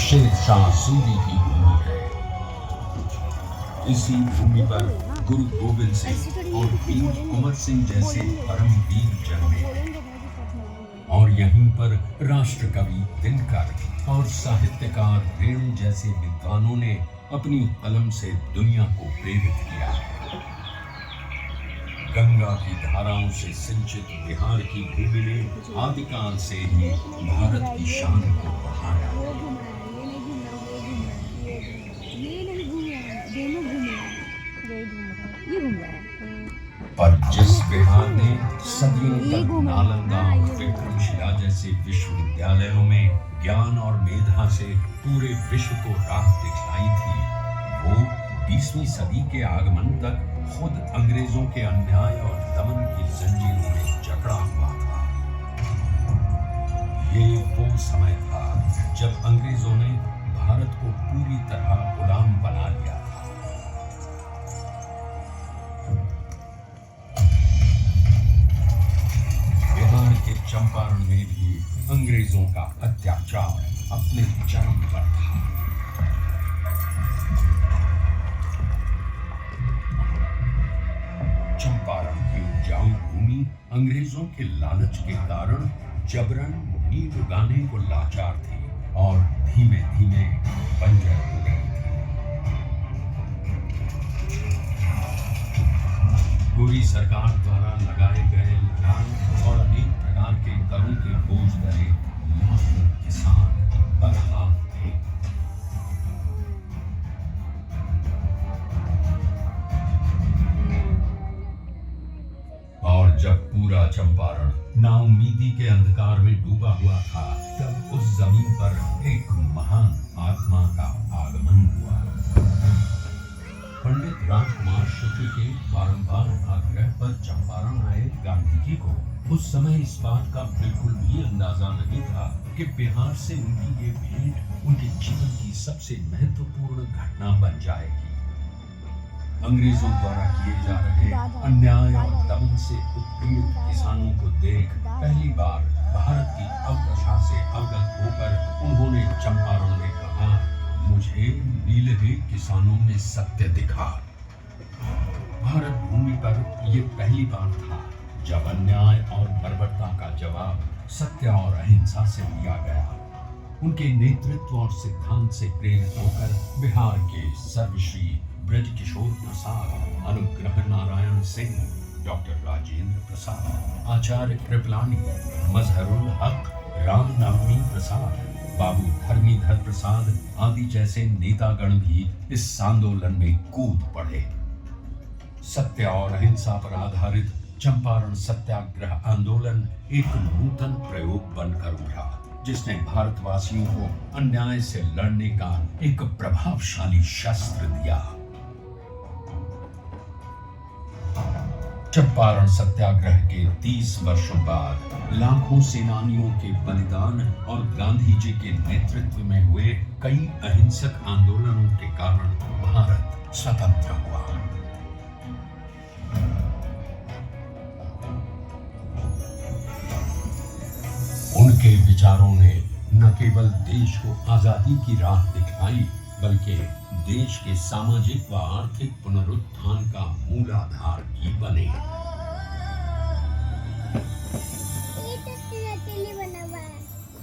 शेर शाह सूरी की भूमि है। इसी भूमि पर गुरु गोविंद सिंह और वीर कुंवर सिंह जैसे परम वीर जन्मे और यहीं पर राष्ट्र कवि दिनकर और साहित्यकार रेणु जैसे विद्वानों ने अपनी कलम से दुनिया को प्रेरित किया। गंगा की धाराओं से सिंचित बिहार की भूमि ने आदिकाल से ही भारत की शान को बढ़ाया। पर जिस बिहार ने सदियों तक नालंदा और विक्रमशिला जैसे विश्वविद्यालयों में ज्ञान और मेधा से पूरे विश्व को राह दिखलाई थी, वो 20वीं सदी के आगमन तक खुद अंग्रेजों के अन्याय और दमन की जंजीरों में जकड़ा हुआ था। ये वो समय था जब अंग्रेजों ने भारत को पूरी तरह गुलाम बना लिया था। बिहार के चंपारण में भी अंग्रेजों का अत्याचार अपने चरम पर था। चंपारण की उपजाऊ भूमि अंग्रेजों के लालच के कारण जबरन नींद उगाने को लाचार थी और धीमे धीमे बंजर हो गई थी। गोरी सरकार द्वारा लगाए गए लगान और अनेक प्रकार के करों के बोझ तले लाखों किसान बदहाल थे। और जब पूरा चंपारण नाउम्मीदी के अंधकार में डूबा हुआ था, तब उस जमीन पर एक महान आत्मा का आगमन हुआ। पंडित राजकुमार शुक्ल के बारंबार आग्रह पर चंपारण आए गांधी जी को उस समय इस बात का बिल्कुल भी अंदाजा नहीं था कि बिहार से उनकी ये भेंट उनके जीवन की सबसे महत्वपूर्ण घटना बन जाएगी। अंग्रेजों द्वारा किए जा रहे अन्याय और दमन से उत्पीड़ित किसानों को देख पहली बार भारत की अवदशा से अवगत होकर उन्होंने चंपारण में कहा, मुझे नीलहे किसानों में सत्य दिखा। भारत भूमि पर यह पहली बार था जब अन्याय और बर्बरता का जवाब सत्य और अहिंसा से दिया गया। उनके नेतृत्व और सिद्धांत से प्रेरित होकर बिहार के सर्वश्री ब्रजकिशोर प्रसाद, अनुग्रह नारायण सिंह, डॉक्टर राजेंद्र प्रसाद, आचार्य कृपलानी, मजहरुल हक, राम नवमी प्रसाद, बाबू धर्मीधर प्रसाद आदि जैसे नेतागण भी इस आंदोलन में कूद पड़े। सत्य और अहिंसा पर आधारित चंपारण सत्याग्रह आंदोलन एक नूतन प्रयोग बनकर उभरा, जिसने भारतवासियों को अन्याय से लड़ने का एक प्रभावशाली शस्त्र दिया। चंपारण सत्याग्रह के 30 वर्षों बाद लाखों सेनानियों के बलिदान और गांधी जी के नेतृत्व में हुए कई अहिंसक आंदोलनों के कारण भारत स्वतंत्र हुआ। उनके विचारों ने न केवल देश को आजादी की राह दिखाई, बल्कि देश के सामाजिक व आर्थिक पुनरुत्थान का मूलाधार भी बने।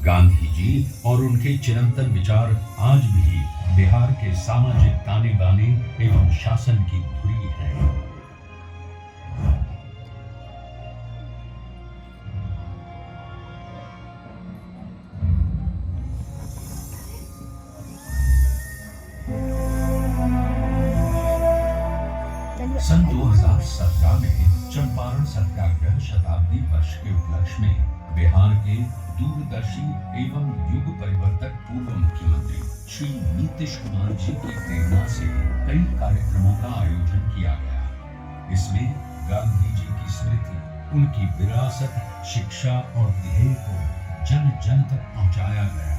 गांधी जी और उनके चिरंतन विचार आज भी बिहार के सामाजिक ताने बाने एवं शासन की धुरी है। सन 2017 में चंपारण सत्याग्रह शताब्दी वर्ष के उपलक्ष्य में बिहार के दूरदर्शी एवं युग परिवर्तक पूर्व मुख्यमंत्री श्री नीतीश कुमार जी की प्रेरणा से कई कार्यक्रमों का आयोजन किया गया। इसमें गांधी जी की स्मृति, उनकी विरासत, शिक्षा और ध्येय को जन जन तक पहुंचाया गया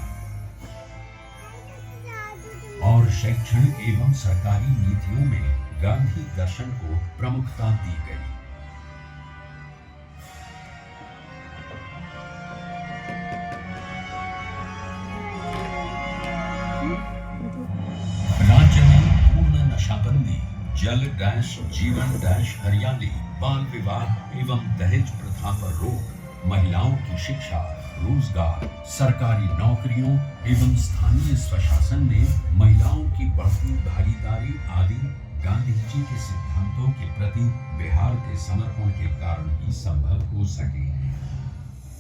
और शैक्षणिक एवं सरकारी नीतियों में गांधी दर्शन को प्रमुखता दी गई। राज्य में पूर्ण नशाबंदी, जल डैश जीवन डैश हरियाली, बाल विवाह एवं दहेज प्रथा पर रोक, महिलाओं की शिक्षा, रोजगार, सरकारी नौकरियों एवं स्थानीय स्वशासन में महिलाओं की बढ़ती भागीदारी आदि गांधी जी के सिद्धांतों के प्रति बिहार के समर्पण के कारण ही संभव हो सके।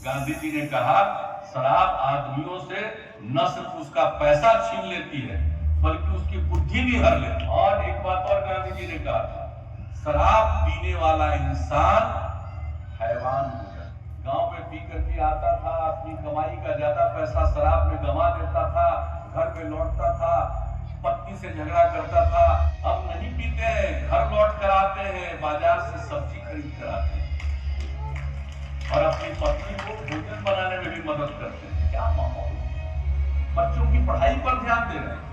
गांधी जी ने कहा, शराब आदमियों से न सिर्फ उसका पैसा छीन लेती है बल्कि उसकी बुद्धि भी हर लेती है। और एक बात और गांधी जी ने कहा था, शराब पीने वाला इंसान हैवान हो जाए। गांव में पी करके आता था, अपनी कमाई का ज्यादा पैसा शराब में गंवा देता था, घर में लौटता था, पत्नी से झगड़ा करता था। अब नहीं पीते हैं, घर लौट कर आते हैं, बाजार से सब्जी खरीद कर आते हैं और अपनी पत्नी को भोजन बनाने में भी मदद करते हैं। क्या माहौल, बच्चों की पढ़ाई पर ध्यान दे रहे हैं।